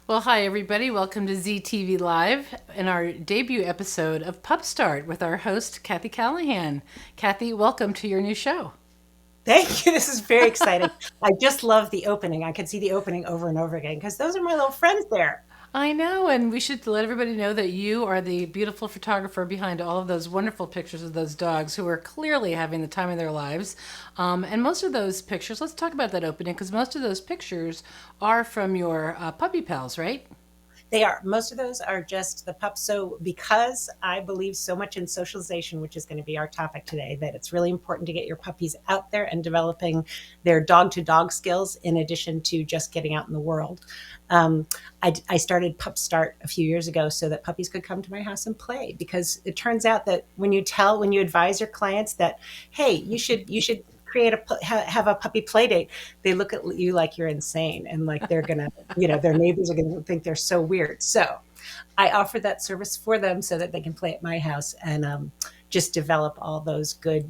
Well, hi, everybody. Welcome to ZTV Live in our debut episode of PupStart with our host, Kathy Callahan. Kathy, welcome to your new show. Thank you. This is very exciting. I just love the opening. I could see the opening over and over again because those are my little friends there. I know, and we should let everybody know that you are the beautiful photographer behind all of those wonderful pictures of those dogs who are clearly having the time of their lives. And most of those pictures, let's talk about that opening because most of those pictures are from your puppy pals, right? They are. Most of those are just the pups. So, because I believe so much in socialization, which is going to be our topic today, that it's really important to get your puppies out there and developing their dog to dog skills in addition to just getting out in the world. I started PupStart a few years ago so that puppies could come to my house and play because it turns out that when you advise your clients that, hey, you should create have a puppy play date, they look at you like you're insane and like they're gonna, their neighbors are gonna think they're so weird. So I offer that service for them so that they can play at my house and just develop all those good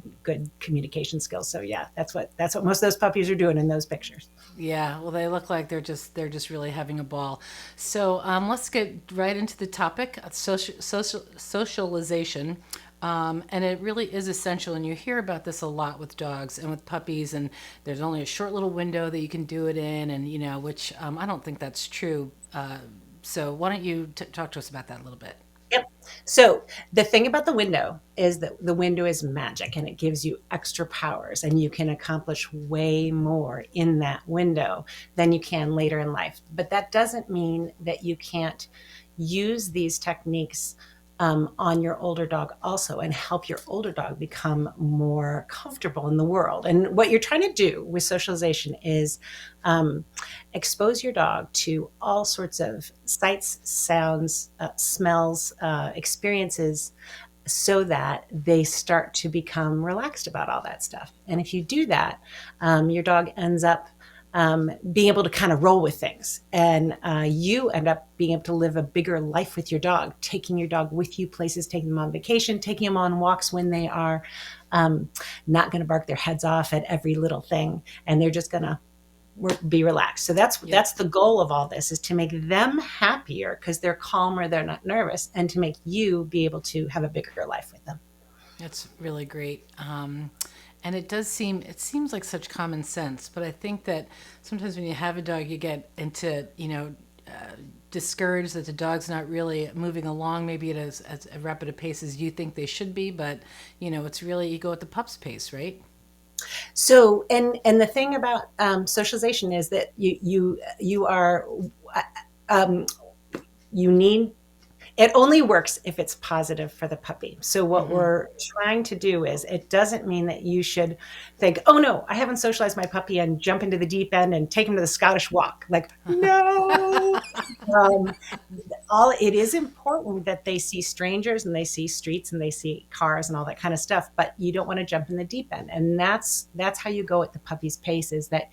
communication skills. So yeah, that's what most of those puppies are doing in those pictures. Yeah, well, they look like they're just really having a ball. So let's get right into the topic: socialization. And it really is essential, and you hear about this a lot with dogs and with puppies. And there's only a short little window that you can do it in, and which I don't think that's true. So why don't you talk to us about that a little bit? Yep. So the thing about the window is that the window is magic and it gives you extra powers and you can accomplish way more in that window than you can later in life. But that doesn't mean that you can't use these techniques on your older dog also and help your older dog become more comfortable in the world. And what you're trying to do with socialization is um, expose your dog to all sorts of sights, sounds, smells, experiences so that they start to become relaxed about all that stuff. And if you do that, your dog ends up being able to kind of roll with things. And you end up being able to live a bigger life with your dog, taking your dog with you places, taking them on vacation, taking them on walks when they are um, not going to bark their heads off at every little thing. And they're just going to be relaxed. So that's Yep. that's the goal of all this, is to make them happier because they're calmer, they're not nervous, and to make you be able to have a bigger life with them. That's really great. And it seems like such common sense, but I think that sometimes when you have a dog, you get into, discouraged that the dog's not really moving along, maybe at as a rapid a pace as you think they should be, but, it's really, you go at the pup's pace, right? So, and the thing about socialization is that you are um, you need, it only works if it's positive for the puppy. So what Mm-hmm. we're trying to do is, it doesn't mean that you should think, oh no, I haven't socialized my puppy, and jump into the deep end and take him to the Scottish walk. Like, no. Um, all it is important that they see strangers and they see streets and they see cars and all that kind of stuff, but you don't want to jump in the deep end. And that's how you go at the puppy's pace, is that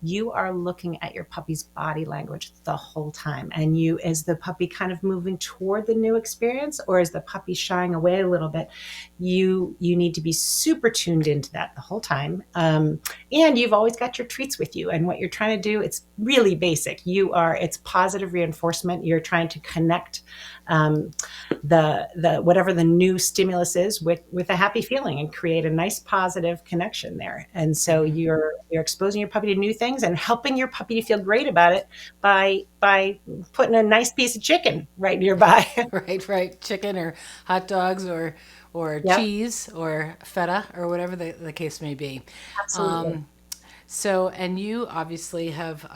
you are looking at your puppy's body language the whole time. And you, is the puppy kind of moving toward the new experience, or is the puppy shying away a little bit? You need to be super tuned into that the whole time. And you've always got your treats with you. And what you're trying to do, it's really basic. It's positive reinforcement. You're trying to connect um, the whatever the new stimulus is with a happy feeling and create a nice positive connection there. And so Mm-hmm. you're exposing your puppy to new things and helping your puppy to feel great about it by putting a nice piece of chicken right nearby. Right, right. Chicken or hot dogs or Yep, cheese or feta or whatever the case may be. absolutely. Um, So, and you obviously have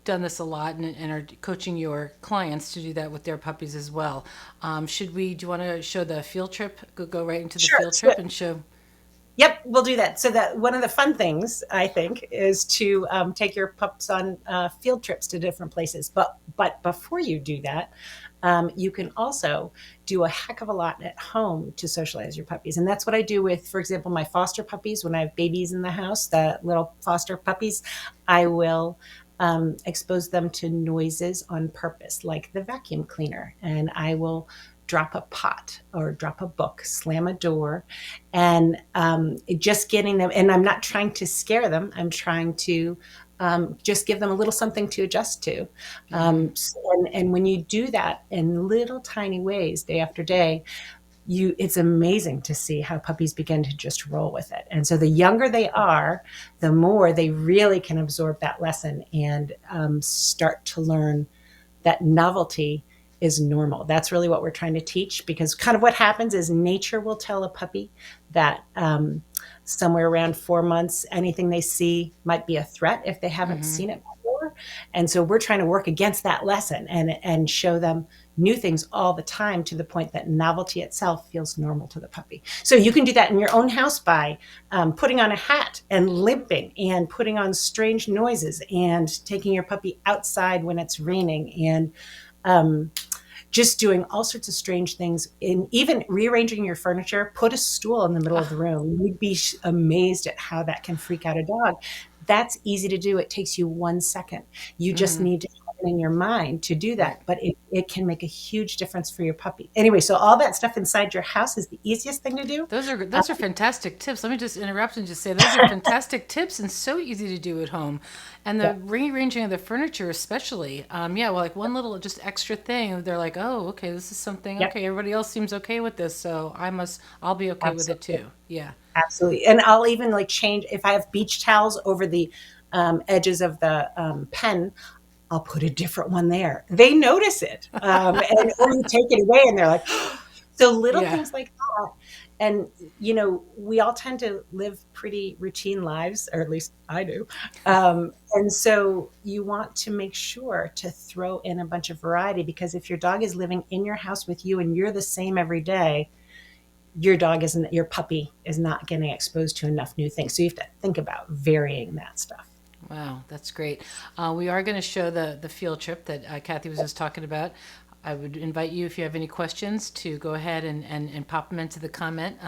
done this a lot and are coaching your clients to do that with their puppies as well. Do you want to show the field trip? Go right into the Sure. field trip and show. Yep, we'll do that. So that one of the fun things, I think, is to take your pups on field trips to different places. But before you do that, you can also do a heck of a lot at home to socialize your puppies. And that's what I do with, for example, my foster puppies. When I have babies in the house, the little foster puppies, I will expose them to noises on purpose, like the vacuum cleaner. And I will drop a pot or drop a book, slam a door, and just getting them. And I'm not trying to scare them. I'm trying to just give them a little something to adjust to. And when you do that in little tiny ways, day after day, it's amazing to see how puppies begin to just roll with it. And so the younger they are, the more they really can absorb that lesson and start to learn that novelty is normal. That's really what we're trying to teach, because kind of what happens is nature will tell a puppy that somewhere around 4 months, anything they see might be a threat if they haven't seen it before. And so we're trying to work against that lesson and show them new things all the time, to the point that novelty itself feels normal to the puppy. So you can do that in your own house by putting on a hat and limping and putting on strange noises and taking your puppy outside when it's raining and just doing all sorts of strange things, in even rearranging your furniture. Put a stool in the middle of the room. You'd be amazed at how that can freak out a dog. That's easy to do. It takes you 1 second. You just need to have it in your mind to do that, but it can make a huge difference for your puppy. Anyway, so all that stuff inside your house is the easiest thing to do. Those are fantastic tips. Let me just interrupt and just say those are fantastic tips and so easy to do at home. And the rearranging of the furniture, especially, well, like one little just extra thing, they're like, oh, okay, this is something. Okay, everybody else seems okay with this, so I'll be okay with it too. Yeah, absolutely. And I'll even like change if I have beach towels over the edges of the pen. I'll put a different one there. They notice it, or you take it away, and they're like, so little things like that. And, we all tend to live pretty routine lives, or at least I do. And so you want to make sure to throw in a bunch of variety, because if your dog is living in your house with you and you're the same every day, your puppy is not getting exposed to enough new things. So you have to think about varying that stuff. Wow, that's great. We are going to show the field trip that Kathy was just talking about. I would invite you, if you have any questions, to go ahead and pop them into the comment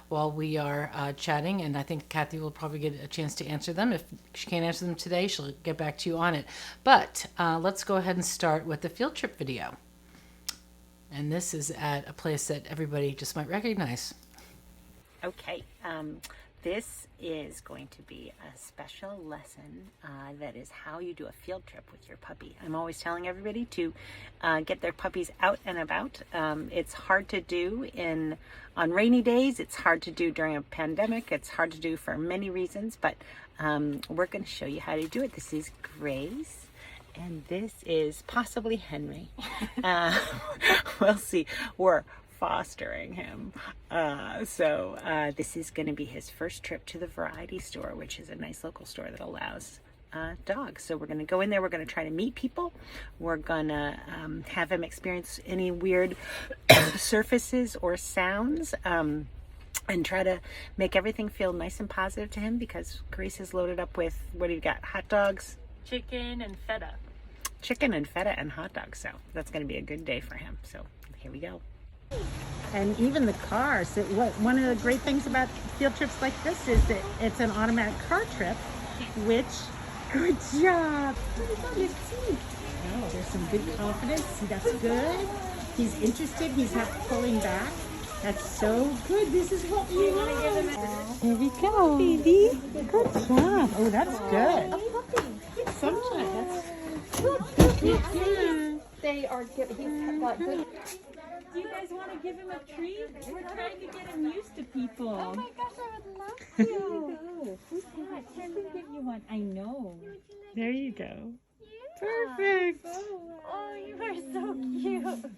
while we are chatting. And I think Kathy will probably get a chance to answer them. If she can't answer them today, she'll get back to you on it. But let's go ahead and start with the field trip video. And this is at a place that everybody just might recognize. Okay, this is going to be a special lesson that is how you do a field trip with your puppy. I'm always telling everybody to get their puppies out and about. It's hard to do on rainy days. It's hard to do during a pandemic. It's hard to do for many reasons, but we're going to show you how to do it. This is Grace. And this is possibly Henry. We'll see. We're fostering him. So this is going to be his first trip to the variety store, which is a nice local store that allows dogs. So we're going to go in there. We're going to try to meet people. We're going to have him experience any weird surfaces or sounds. And try to make everything feel nice and positive to him, because Grace is loaded up with, what do you got? Hot dogs? Chicken and feta. Chicken and feta and hot dogs. So that's going to be a good day for him. So here we go. And even the cars. One of the great things about field trips like this is that it's an automatic car trip, which, good job. Oh, there's some good confidence. See, that's good. He's interested. He's not pulling back. That's so good. This is what we want. Here we go, baby. Good job. Oh, that's good. Sometimes that's good. They are good. He's got good. Do you guys want to give him a treat? We're trying to get him used to people. Oh my gosh, I would love to. Here you go. Can we give you one? I know. There you go. Perfect. Oh, you are so cute.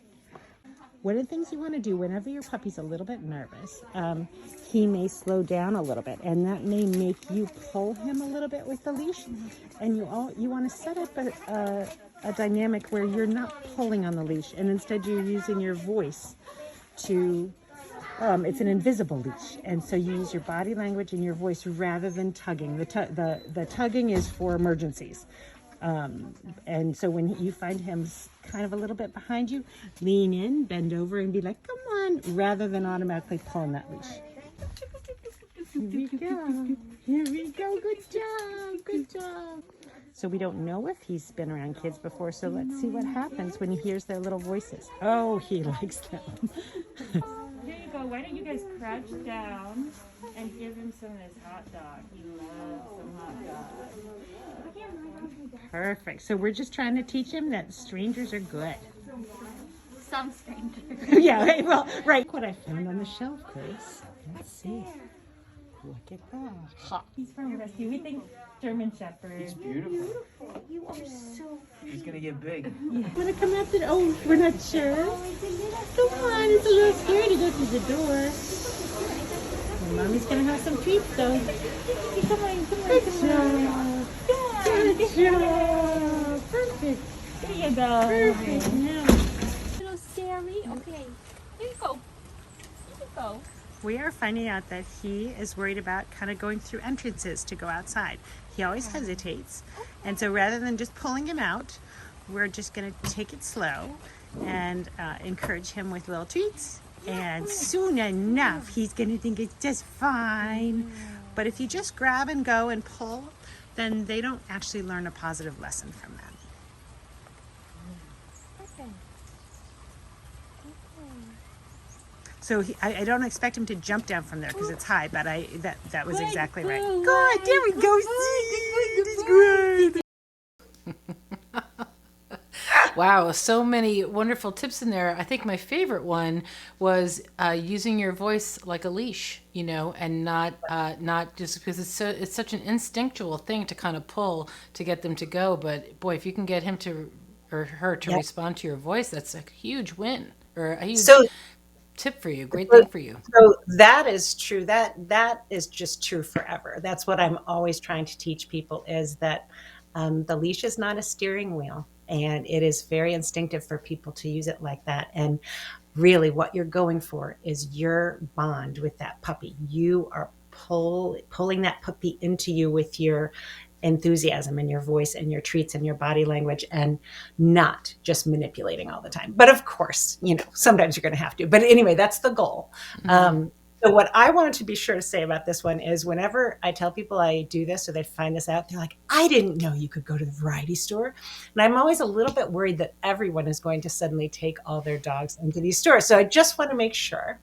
One of the things you want to do whenever your puppy's a little bit nervous, he may slow down a little bit, and that may make you pull him a little bit with the leash. And you want to set up a dynamic where you're not pulling on the leash, and instead you're using your voice to, it's an invisible leash, and so you use your body language and your voice rather than tugging. The tugging is for emergencies. And so when you find him kind of a little bit behind you, lean in, bend over, and be like, come on, rather than automatically pulling that leash. Here we go. Here we go. Good job. Good job. So we don't know if he's been around kids before, so let's see what happens when he hears their little voices. Oh, he likes them. Here you go. Why don't you guys crouch down and give him some of this hot dog? He loves some hot dog. Perfect. So we're just trying to teach him that strangers are good. Some stranger. Yeah, right, well, right. What I found on the shelf, Grace. Let's see. Look at that. He's from Rescue. We think German Shepherd. He's beautiful. You are so He's gonna get big. Want to come out the? Oh, we're not sure. Come on, it's a little scary to go through the door. Well, Mommy's gonna have some treats though. Come on. Good job. Good job. Perfect. There you go. Perfect. Now Little scary. Okay. Here you go. Here you go. we are finding out that he is worried about kind of going through entrances to go outside. He always hesitates, and so rather than just pulling him out, we're just going to take it slow and encourage him with little treats. And soon enough, he's going to think it's just fine. But if you just grab and go and pull, then they don't actually learn a positive lesson from that. So I don't expect him to jump down from there because it's high, but that was exactly right. Good, there we go. That's great. Wow, so many wonderful tips in there. I think my favorite one was using your voice like a leash, and not just because it's such an instinctual thing to kind of pull to get them to go. But boy, if you can get him to or her to respond to your voice, that's a huge win or a huge tip for you. Great thing for you. So that is true. That is just true forever. That's what I'm always trying to teach people is that the leash is not a steering wheel, and it is very instinctive for people to use it like that. And really what you're going for is your bond with that puppy. You are pulling that puppy into you with your enthusiasm and your voice and your treats and your body language, and not just manipulating all the time. But of course, sometimes you're going to have to. But anyway, that's the goal. Mm-hmm. So what I wanted to be sure to say about this one is whenever I tell people I do this or they find this out, they're like, I didn't know you could go to the variety store. And I'm always a little bit worried that everyone is going to suddenly take all their dogs into these stores. So I just want to make sure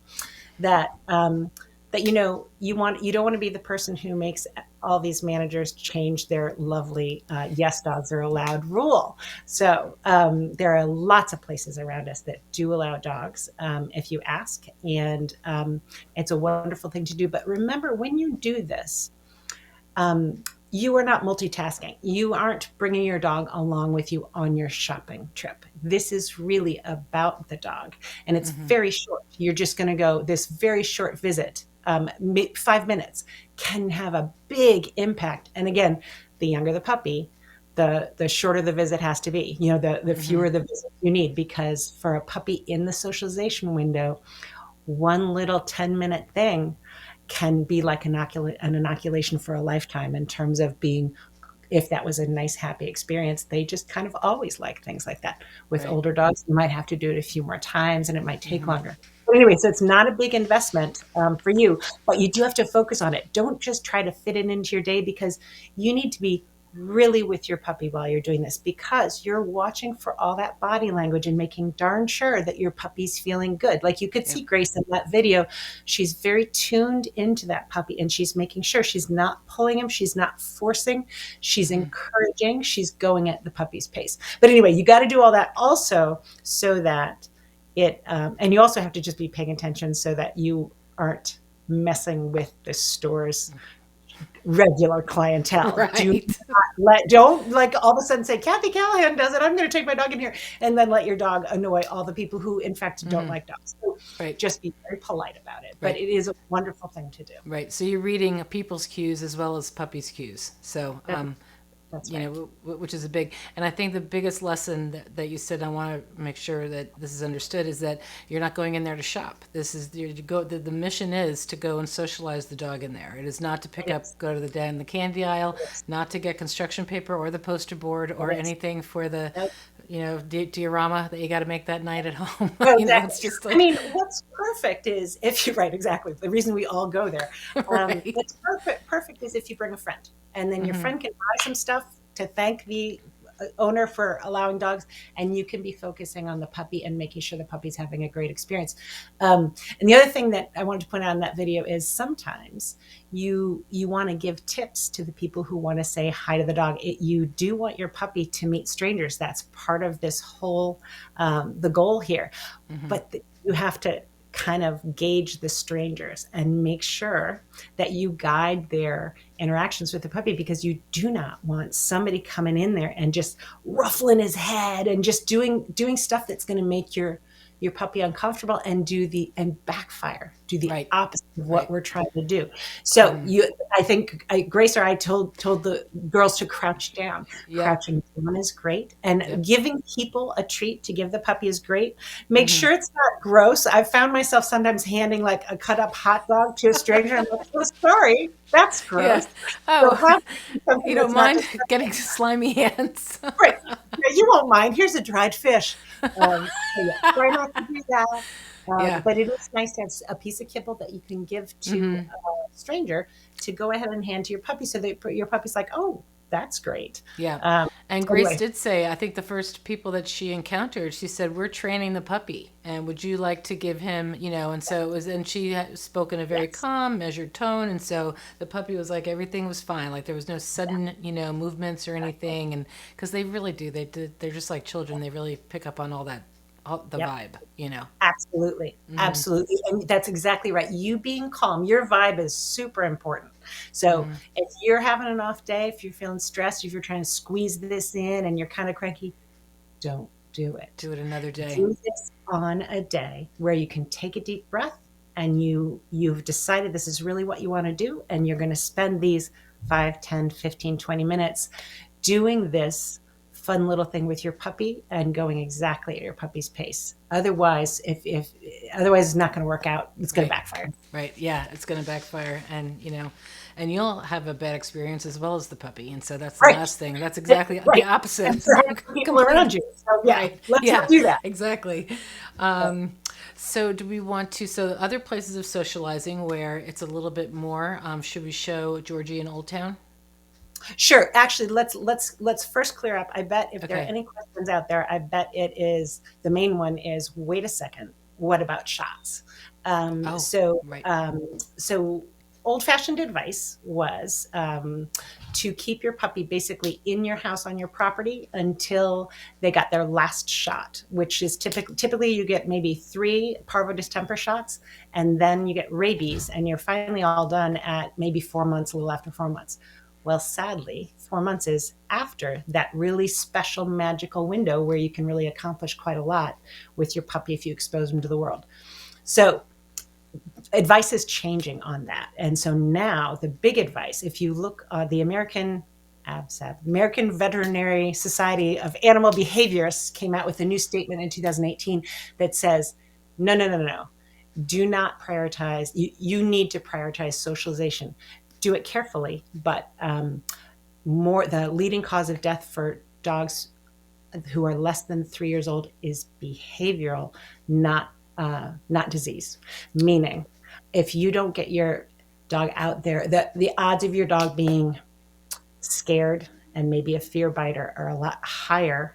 that you don't want to be the person who makes all these managers change their lovely yes, dogs are allowed rule. So there are lots of places around us that do allow dogs if you ask, and it's a wonderful thing to do. But remember, when you do this, you are not multitasking. You aren't bringing your dog along with you on your shopping trip. This is really about the dog, and it's very short. You're just going to go this very short visit. 5 minutes can have a big impact. And again, the younger the puppy, the shorter the visit has to be. The fewer the visits you need, because for a puppy in the socialization window, one little 10-minute thing can be like an inoculation for a lifetime in terms of being, if that was a nice, happy experience, they just kind of always like things like that. With older dogs, you might have to do it a few more times and it might take longer. But anyway, so it's not a big investment for you, but you do have to focus on it. Don't just try to fit it into your day, because you need to be really with your puppy while you're doing this, because you're watching for all that body language and making darn sure that your puppy's feeling good. Like you could see Grace in that video. She's very tuned into that puppy, and she's making sure she's not pulling him. She's not forcing. She's encouraging. She's going at the puppy's pace. But anyway, you got to do all that also so that and you also have to just be paying attention so that you aren't messing with the store's regular clientele. Right. Don't like all of a sudden say, Kathy Callahan does it, I'm going to take my dog in here, and then let your dog annoy all the people who in fact don't like dogs. So just be very polite about it. But it is a wonderful thing to do. Right. So you're reading people's cues as well as puppies' cues. So That's right. Which is a big, and I think the biggest lesson that you said, I want to make sure that this is understood, is that you're not going in there to shop. This is the mission is to go and socialize the dog in there. It is not to go to the candy aisle, not to get construction paper or the poster board or anything for the, diorama that you got to make that night at home. It's just like, what's perfect is if you're right, exactly. The reason we all go there. What's perfect is if you bring a friend, and then your friend can buy some stuff to thank the owner for allowing dogs, and you can be focusing on the puppy and making sure the puppy's having a great experience. And the other thing that I wanted to point out in that video is sometimes you want to give tips to the people who want to say hi to the dog. You do want your puppy to meet strangers. That's part of this whole the goal here. But you have to kind of gauge the strangers and make sure that you guide their interactions with the puppy, because you do not want somebody coming in there and just ruffling his head and just doing stuff that's going to make your puppy uncomfortable and backfire, do the Right. opposite of what we're trying to do. So I think Grace or I told the girls to crouch down. Yeah. Crouching down is great, and giving people a treat to give the puppy is great. Make sure it's not gross. I've found myself sometimes handing like a cut up hot dog to a stranger. I'm like, oh, sorry, that's gross. Oh, So you don't mind getting slimy hands? Right. Yeah, you won't mind. Here's a dried fish. So yeah, try not to do that. Yeah. But it is nice to have a piece of kibble that you can give to a stranger to go ahead and hand to your puppy, so that your puppy's like, oh, that's great. Yeah. And Grace anyway. did say, I think the first people that she encountered, she said, we're training the puppy, and would you like to give him, and so it was, and she had spoken a very calm, measured tone. And so the puppy was like, everything was fine. Like there was no sudden, movements or anything. And because they really do, they're just like children. They really pick up on all that, the vibe, Absolutely. Absolutely. And that's exactly right. You being calm, your vibe is super important. So if you're having an off day, if you're feeling stressed, if you're trying to squeeze this in and you're kind of cranky, don't do it. Do it another day. Do this on a day where you can take a deep breath, and you've decided this is really what you want to do, and you're going to spend these 5, 10, 15, 20 minutes doing this fun little thing with your puppy and going exactly at your puppy's pace. Otherwise, if otherwise it's not going to work out. It's going to backfire. Right. Yeah, it's going to backfire, and and you'll have a bad experience as well as the puppy. And so that's the last thing. That's exactly the opposite. And for people around you. So let's not do that. Exactly. So do we want to? So other places of socializing where it's a little bit more. Should we show Georgie in Old Town? Sure. Actually, let's first clear up. I bet if there are any questions out there, I bet it is the main one is, wait a second, what about shots? So old-fashioned advice was to keep your puppy basically in your house on your property until they got their last shot, which is typically you get maybe 3 parvo distemper shots, and then you get rabies, and you're finally all done at maybe 4 months, a little after 4 months. Well, sadly, 4 months is after that really special magical window where you can really accomplish quite a lot with your puppy if you expose them to the world. So advice is changing on that. And so now the big advice, if you look the American Veterinary Society of Animal Behaviorists came out with a new statement in 2018 that says, no. Do not prioritize. You need to prioritize socialization. Do it carefully, but the leading cause of death for dogs who are less than 3 years old is behavioral, not disease. Meaning, if you don't get your dog out there, the odds of your dog being scared and maybe a fear biter are a lot higher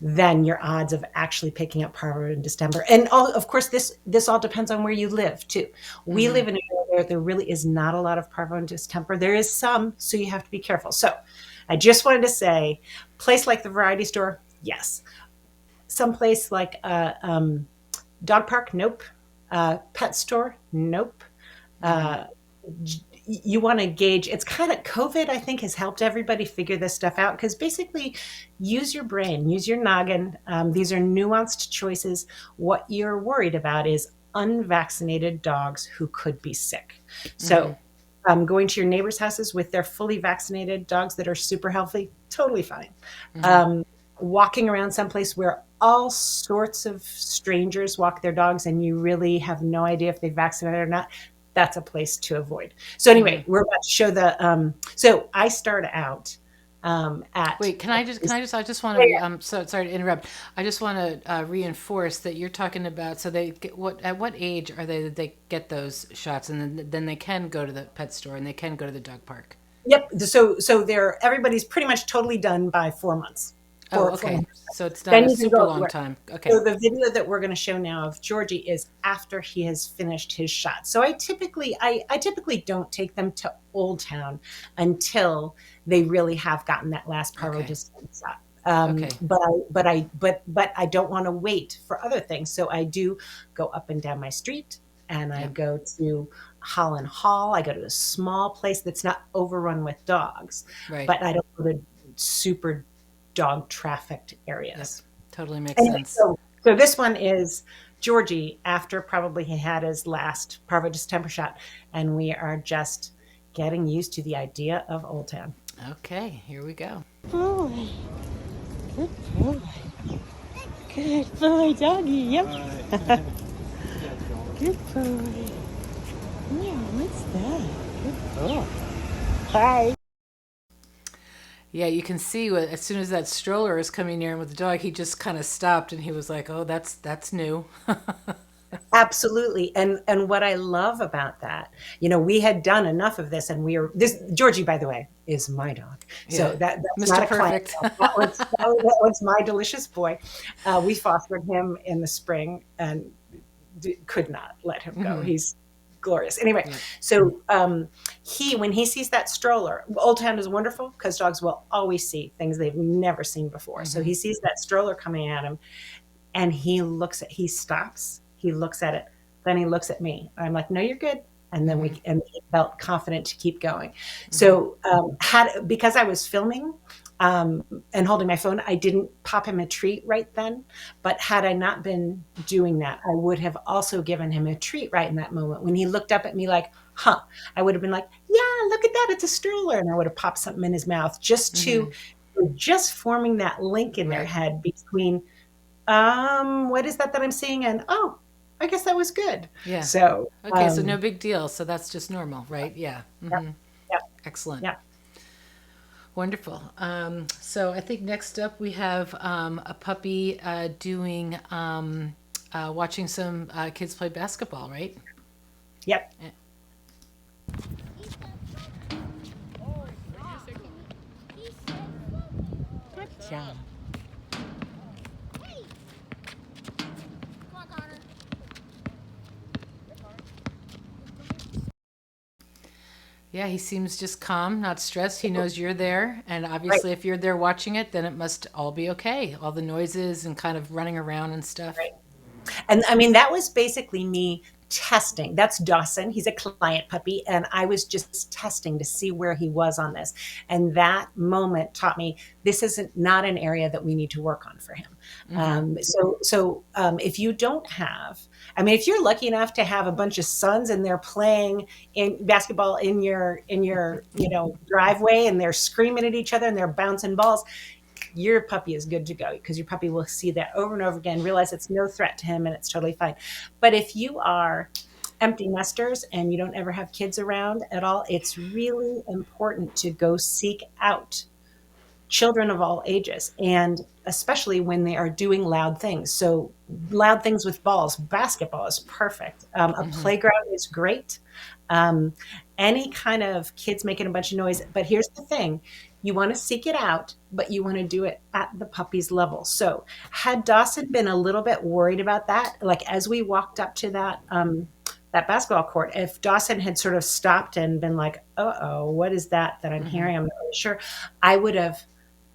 than your odds of actually picking up parvo and distemper. And of course, this all depends on where you live too. We live in an area where there really is not a lot of parvo and distemper. There is some, so you have to be careful. So I just wanted to say, place like the variety store, yes. Some place like a dog park, nope. Pet store, nope. You want to gauge, it's kind of COVID, I think, has helped everybody figure this stuff out, because basically use your brain, use your noggin. These are nuanced choices. What you're worried about is unvaccinated dogs who could be sick. So going to your neighbors' houses with their fully vaccinated dogs that are super healthy, totally fine. Walking around someplace where all sorts of strangers walk their dogs and you really have no idea if they're vaccinated or not, that's a place to avoid. So anyway, we're about to show the, so I started out at. Wait, I just want to, I'm so sorry to interrupt. I just want to reinforce that you're talking about, so they get, at what age are they get those shots, and then they can go to the pet store and they can go to the dog park? Yep. So everybody's pretty much totally done by 4 months. Oh, 4 okay. months. So it's not Then a you can super go long everywhere. time. So Okay. the video that we're going to show now of Georgie is after he has finished his shot. So I typically don't take them to Old Town until they really have gotten that last parvo Okay. distance shot. Okay. But I don't want to wait for other things. So I do go up and down my street, and I Yep. go to Holland Hall. I go to a small place that's not overrun with dogs, Right. but I don't go to super dog trafficked Yep. areas. Totally makes Anyway, sense. so this one is Georgie after probably he had his last parvo distemper shot, and we are just getting used to the idea of Old Town. Okay, here we go. Boy. Good boy. Good boy, doggy. Yep. Good boy. Yeah, what's that? Good boy. Hi. Yeah, you can see as soon as that stroller is coming near him with the dog, he just kind of stopped and he was like, "Oh, that's new." Absolutely. And what I love about that, we had done enough of this, and this Georgie, by the way, is my dog. So Yeah, that's Mr. not a client. Perfect. That was my delicious boy. We fostered him in the spring and could not let him go. He's glorious. Anyway, Yeah. so when he sees that stroller, Old Town is wonderful because dogs will always see things they've never seen before. So he sees that stroller coming at him, and he stops, he looks at it, then he looks at me. I'm like, no, you're good. And then he felt confident to keep going. So because I was filming and holding my phone, I didn't pop him a treat right then. But had I not been doing that, I would have also given him a treat right in that moment. When he looked up at me like, huh, I would have been like, yeah, look at that, it's a stroller. And I would have popped something in his mouth just forming that link in their Right. head between what is that I'm seeing? And oh, I guess that was good. Yeah. So, Okay, so no big deal. So that's just normal, right? Yeah. yeah, yeah, Excellent. yeah. Wonderful. So I think next up we have a puppy doing watching some kids play basketball, right? Yep. Good job. Yeah, he seems just calm, not stressed. He knows you're there, and obviously, if you're there watching it, then it must all be okay. All the noises and kind of running around and stuff. Right. And I mean, that was basically me testing. That's Dawson. He's a client puppy. And I was just testing to see where he was on this. And that moment taught me this isn't not an area that we need to work on for him. So if you don't have, I mean, if you're lucky enough to have a bunch of sons and they're playing in basketball in your driveway, and they're screaming at each other and they're bouncing balls, your puppy is good to go, because your puppy will see that over and over again, realize it's no threat to him, and it's totally fine. But if you are empty nesters and you don't ever have kids around at all, it's really important to go seek out children of all ages, and especially when they are doing loud things. So loud things with balls, basketball is perfect. A playground is great. Any kind of kids making a bunch of noise. But here's the thing. You want to seek it out, but you want to do it at the puppy's level. So had Dawson been a little bit worried about that, like as we walked up to that basketball court, if Dawson had sort of stopped and been like, uh-oh, what is that I'm hearing? I'm not really sure. I would have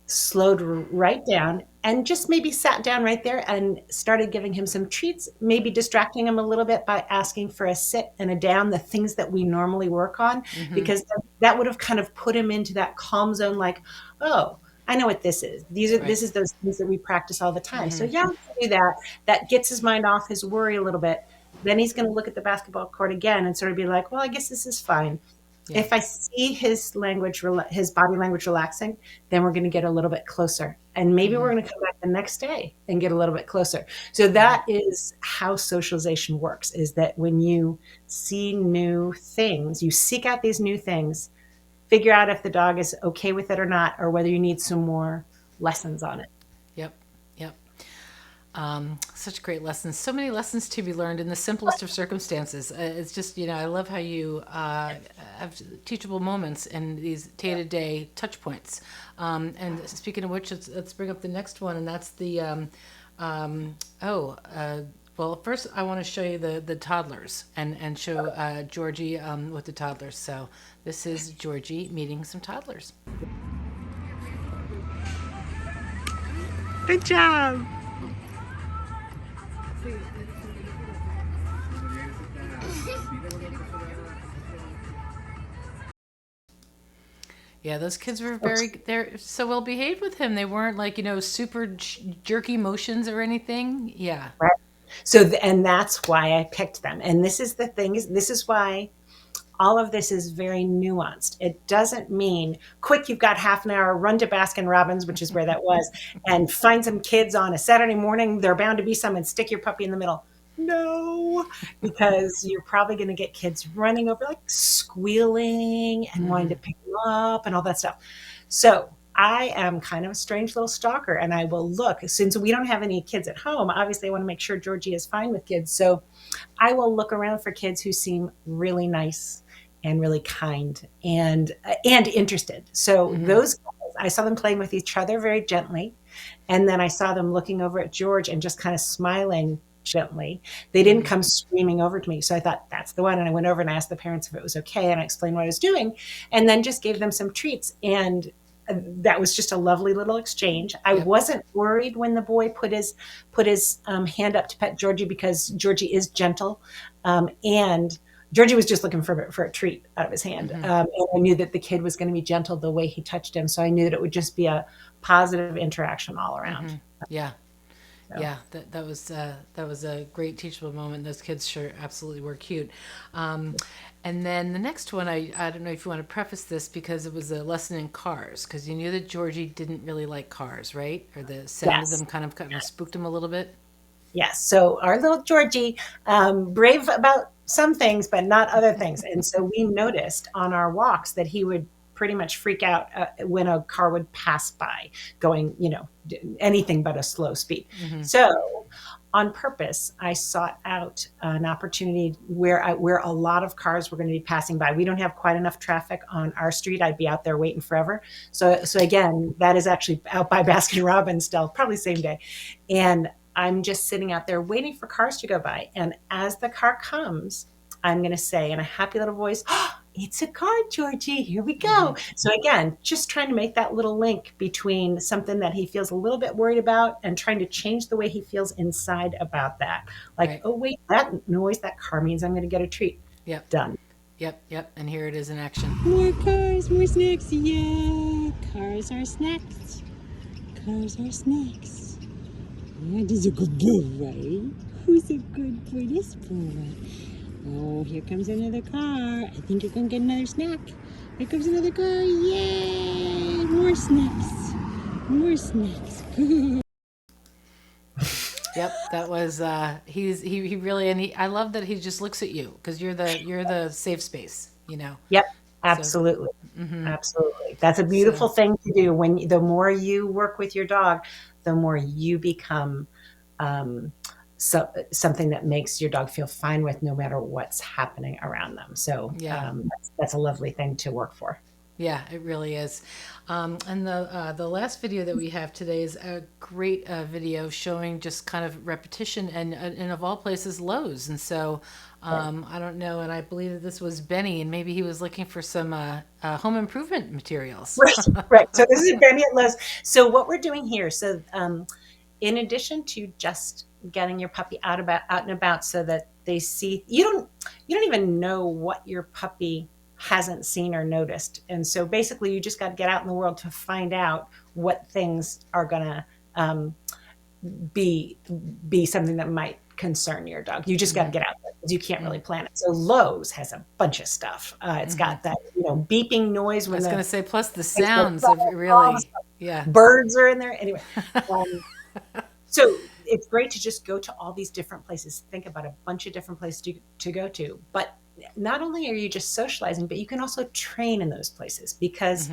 slowed right down and just maybe sat down right there and started giving him some treats, maybe distracting him a little bit by asking for a sit and a down, the things that we normally work on, because that would have kind of put him into that calm zone, like, oh, I know what this is. This is those things that we practice all the time. So yeah, we can do that. That gets his mind off his worry a little bit. Then he's going to look at the basketball court again and sort of be like, well, I guess this is fine. Yeah. If I see his body language relaxing, then we're going to get a little bit closer. And maybe we're going to come back the next day and get a little bit closer. So that is how socialization works, is that when you see new things, you seek out these new things, figure out if the dog is okay with it or not, or whether you need some more lessons on it. Yep. Yep. Such great lessons. So many lessons to be learned in the simplest of circumstances. It's just, I love how you have teachable moments in these day-to-day touch points. And speaking of which, let's bring up the next one, and that's the, well, first I want to show you the toddlers and show Georgie with the toddlers. So this is Georgie meeting some toddlers. Good job. Yeah, those kids were they're so well behaved with him. They weren't like, super jerky motions or anything. Yeah. Right. So, and that's why I picked them. And this is the thing, this is why all of this is very nuanced. It doesn't mean quick, you've got half an hour, run to Baskin Robbins, which is where that was, and find some kids on a Saturday morning. They're bound to be some, and stick your puppy in the middle. No, because you're probably going to get kids running over, like squealing and wanting to pick them up and all that stuff. So I am kind of a strange little stalker, and I will look, since we don't have any kids at home, obviously I want to make sure Georgie is fine with kids. So I will look around for kids who seem really nice and really kind and interested. So those guys, I saw them playing with each other very gently. And then I saw them looking over at George and just kind of smiling gently. They didn't come screaming over to me. So I thought, that's the one. And I went over and asked the parents if it was okay. And I explained what I was doing and then just gave them some treats. And that was just a lovely little exchange. I wasn't worried when the boy put his hand up to pet Georgie, because Georgie is gentle. And Georgie was just looking for a treat out of his hand. And I knew that the kid was going to be gentle the way he touched him. So I knew that it would just be a positive interaction all around. Yeah. Yeah, that was a great teachable moment. Those kids sure absolutely were cute. And then the next one, I don't know if you want to preface this, because it was a lesson in cars, because you knew that Georgie didn't really like cars, right? Or the sound of them kind of spooked him a little bit. Yes. So our little Georgie, brave about some things, but not other things. And so we noticed on our walks that he would pretty much freak out when a car would pass by going, anything but a slow speed. So on purpose, I sought out an opportunity where a lot of cars were going to be passing by. We don't have quite enough traffic on our street. I'd be out there waiting forever. So again, that is actually out by Baskin Robbins still, probably same day. And I'm just sitting out there waiting for cars to go by. And as the car comes, I'm going to say in a happy little voice, oh, it's a car, Georgie. Here we go. So again, just trying to make that little link between something that he feels a little bit worried about and trying to change the way he feels inside about that. Like, oh, wait, that noise, that car means I'm going to get a treat. Yep. Done. Yep. And here it is in action. More cars, more snacks. Yeah, cars are snacks. Cars are snacks. That is a good boy. Who's a good boy? This boy. Oh, here comes another car. I think you're going to get another snack. Here comes another car. Yay! More snacks. More snacks. Yep, that was he really, and I love that he just looks at you, because you're the safe space, Yep, absolutely. Absolutely. That's a beautiful thing to do. When the more you work with your dog, the more you become something that makes your dog feel fine with, no matter what's happening around them. So that's a lovely thing to work for. Yeah, it really is. And the last video that we have today is a great video showing just kind of repetition and of all places, Lowe's. And so I don't know, and I believe that this was Benny, and maybe he was looking for some home improvement materials. Right. So this is Benny at Lowe's. So what we're doing here, so in addition to just getting your puppy out and about so that they see, you don't even know what your puppy hasn't seen or noticed. And so basically you just got to get out in the world to find out what things are going to be something that might concern your dog. You just got to get out there, because you can't really plan it. So Lowe's has a bunch of stuff. It's got that beeping noise when I was going to say, plus the sounds of really, birds are in there. Anyway, so it's great to just go to all these different places. Think about a bunch of different places to go to. But not only are you just socializing, but you can also train in those places, because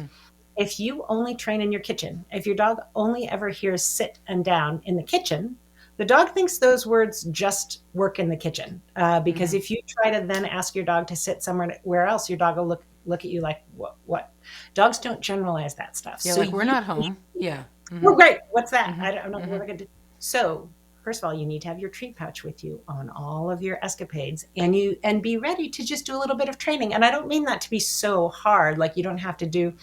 if you only train in your kitchen, if your dog only ever hears sit and down in the kitchen, The dog thinks those words just work in the kitchen, because if you try to then ask your dog to sit somewhere else, your dog will look at you like, what? Dogs don't generalize that stuff. Yeah, So like we're not home. Yeah. oh, great. What's that? Mhm. I'm not what I could do. So first of all, you need to have your treat pouch with you on all of your escapades, and be ready to just do a little bit of training. And I don't mean that to be so hard, like you don't have to do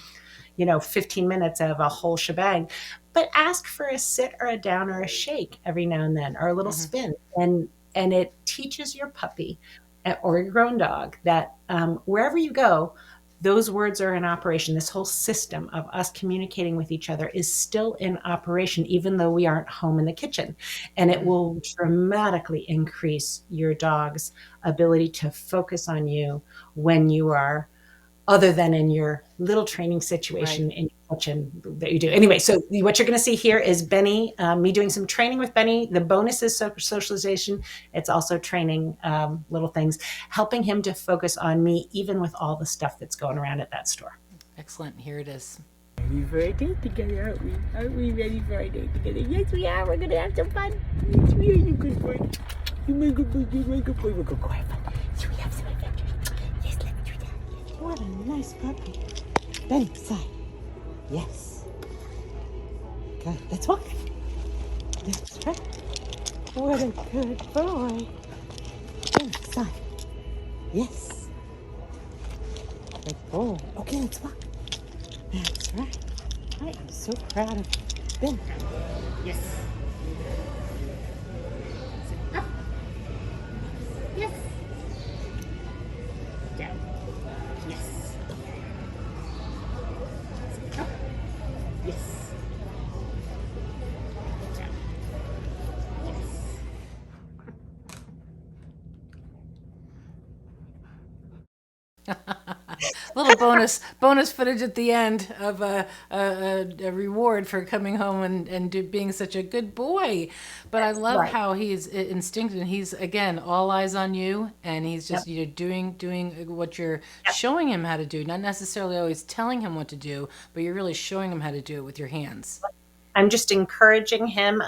15 minutes of a whole shebang, but ask for a sit or a down or a shake every now and then, or a little spin. And it teaches your puppy or your grown dog that wherever you go, those words are in operation. This whole system of us communicating with each other is still in operation, even though we aren't home in the kitchen. And it will dramatically increase your dog's ability to focus on you when you are other than in your little training situation in your kitchen that you do. Anyway, so what you're going to see here is Benny, me doing some training with Benny. The bonus is socialization. It's also training little things, helping him to focus on me, even with all the stuff that's going around at that store. Excellent. Here it is. Ready for a date together, aren't we? Aren't we ready for a date together? Yes, we are. We're going to have some fun. Yes, we are. You good boy. You my good boy. You my good boy. We're going to go have fun. Should we have some adventures? Yes, let's do that. Yes. What a nice puppy. Benny, side. Yes. Good. Let's walk. That's right. What a good boy. Benny, side. Yes. Good boy. Okay, let's walk. That's right. I am so proud of you. Benny. Yes. Sit up. Yes. Down. Yes. Sit up. Yes. Down. Yes. Little bonus footage at the end of a reward for coming home and being such a good boy. But I love how he's instinctive, and he's again all eyes on you, and he's just doing what you're showing him how to do, not necessarily always telling him what to do, but you're really showing him how to do it with your hands. I'm just encouraging him.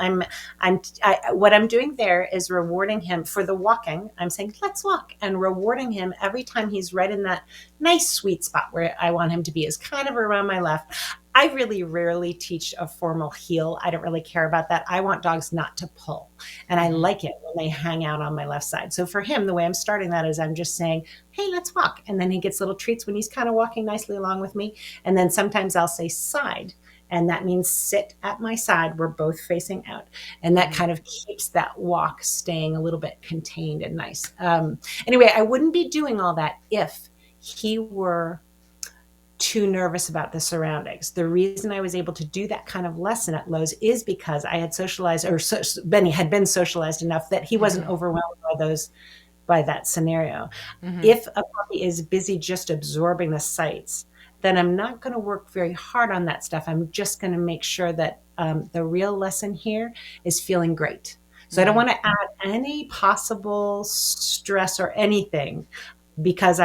What I'm doing there is rewarding him for the walking. I'm saying, let's walk, and rewarding him every time he's right in that nice sweet spot where I want him to be, is kind of around my left. I really rarely teach a formal heel. I don't really care about that. I want dogs not to pull. And I like it when they hang out on my left side. So for him, the way I'm starting that is I'm just saying, hey, let's walk. And then he gets little treats when he's kind of walking nicely along with me. And then sometimes I'll say side. And that means sit at my side. We're both facing out. And that kind of keeps that walk staying a little bit contained and nice. Anyway, I wouldn't be doing all that if he were too nervous about the surroundings. The reason I was able to do that kind of lesson at Lowe's is because I had socialized, or Benny had been socialized enough that he wasn't overwhelmed by that scenario. If a puppy is busy just absorbing the sights, then I'm not going to work very hard on that stuff. I'm just going to make sure that the real lesson here is feeling great. So I don't want to add any possible stress or anything, because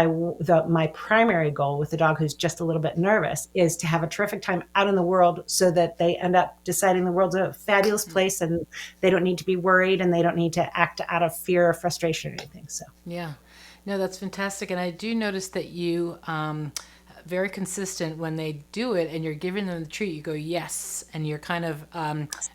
my primary goal with the dog who's just a little bit nervous is to have a terrific time out in the world, so that they end up deciding the world's a fabulous place, and they don't need to be worried, and they don't need to act out of fear or frustration or anything. So Yeah. No, that's fantastic. And I do notice that you very consistent when they do it and you're giving them the treat, you go yes, and you're kind of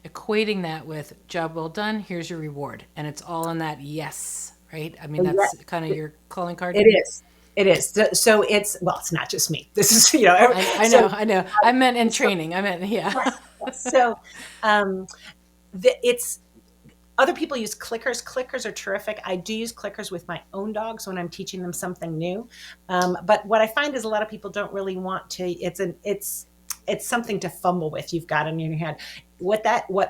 equating that with job well done, here's your reward, and it's all in that yes, right? I mean, that's kind of your calling card. It is. So it's not just me. This is I know I meant in training. I meant So it's other people use clickers. Clickers are terrific. I do use clickers with my own dogs when I'm teaching them something new. But what I find is a lot of people don't really want to. It's something to fumble with. You've got in your head. What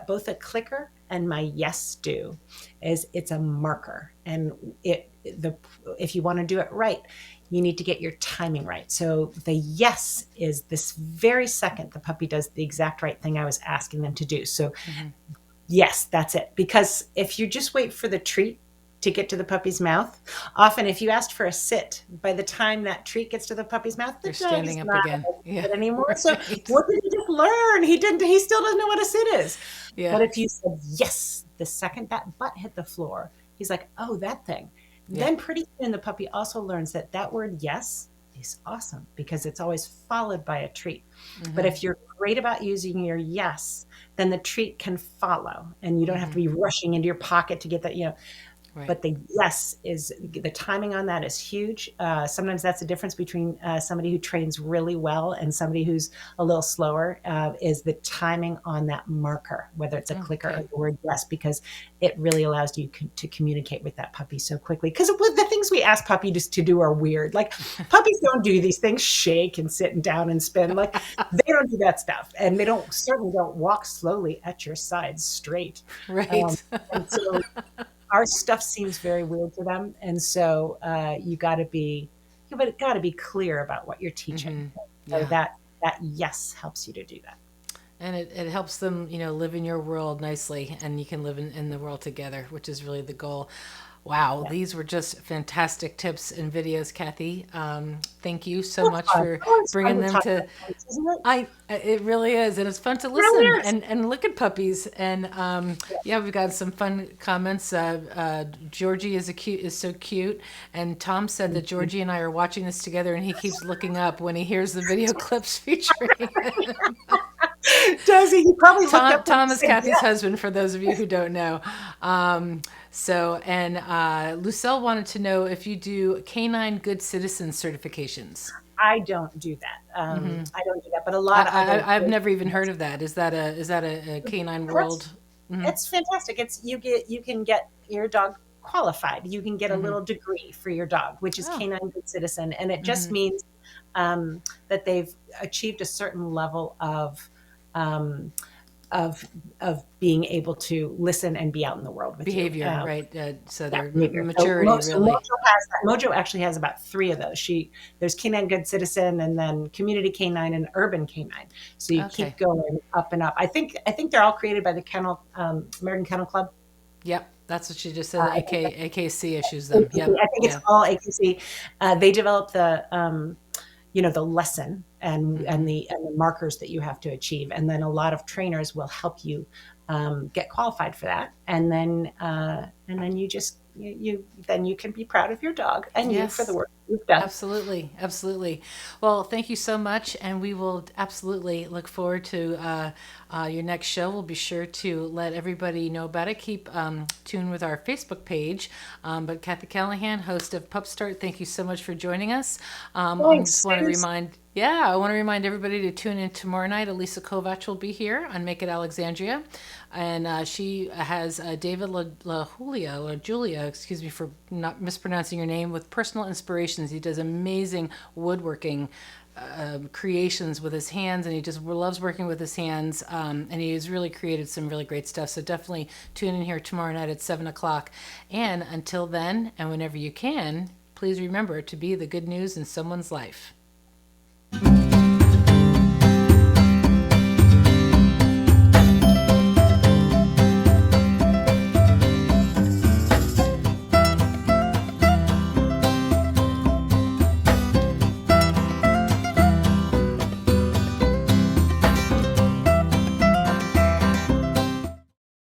both a clicker and my yes do is it's a marker, and if you want to do it right, you need to get your timing right. So the yes is this very second the puppy does the exact right thing I was asking them to do. So. Yes, that's it. Because if you just wait for the treat to get to the puppy's mouth, often if you asked for a sit, by the time that treat gets to the puppy's mouth, they're standing up again. Anymore. Right. So what did he just learn? He still doesn't know what a sit is. Yeah. But if you said yes, the second that butt hit the floor, he's like, oh, that thing. Yeah. Then pretty soon the puppy also learns that that word yes is awesome because it's always followed by a treat. But if you're great about using your yes, then the treat can follow and you don't have to be rushing into your pocket to get that, Right. But the yes is the timing on that is huge. Sometimes that's the difference between somebody who trains really well and somebody who's a little slower is the timing on that marker, whether it's a clicker or the word yes, because it really allows you to communicate with that puppy so quickly. Because the things we ask puppies to do are weird. Like puppies don't do these things, shake and sit down and spin. Like they don't do that stuff, and they certainly don't walk slowly at your side straight. Right. And so our stuff seems very weird to them, and so you got to be clear about what you're teaching. So that yes helps you to do that. And it helps them, live in your world nicely, and you can live in the world together, which is really the goal. Wow, these were just fantastic tips and videos, Kathy. Thank you so much for bringing them to. It really is, and it's fun to listen and look at puppies. And we've got some fun comments. Georgie is so cute, and Tom said that Georgie and I are watching this together, and he keeps looking up when he hears the video clips featuring. Does he? He probably Tom is Kathy's husband, for those of you who don't know. Lucille wanted to know if you do canine good citizen certifications. I don't do that. I don't do that, but a lot of I've never even heard of that. Is that a canine world? It's fantastic. You can get your dog qualified. You can get a little degree for your dog, which is canine good citizen, and it just means that they've achieved a certain level of being able to listen and be out in the world with behavior, you. Right? So their Behavior. maturity, So really. Mojo actually has about 3 of those. There's Canine Good Citizen, and then Community Canine, and Urban Canine. So you keep going up and up. I think they're all created by the American Kennel Club. Yep, that's what she just said. AKC issues them. Yep. I think it's all AKC. They develop the the lesson and the markers that you have to achieve, and then a lot of trainers will help you get qualified for that, and then you just then you can be proud of your dog and you for the work you've done. Absolutely. Well, thank you so much, and we will absolutely look forward to your next show. We'll be sure to let everybody know about it. Keep tuned with our Facebook page. But Kathy Callahan, host of PupStart, thank you so much for joining us. I just want to remind everybody to tune in tomorrow night. Elisa Kovac will be here on Make It Alexandria, and she has David Julia, excuse me for not mispronouncing your name, with Personal Inspirations. He does amazing woodworking creations with his hands, and he just loves working with his hands, and he has really created some really great stuff. So definitely tune in here tomorrow night at 7:00. And until then, and whenever you can, please remember to be the good news in someone's life.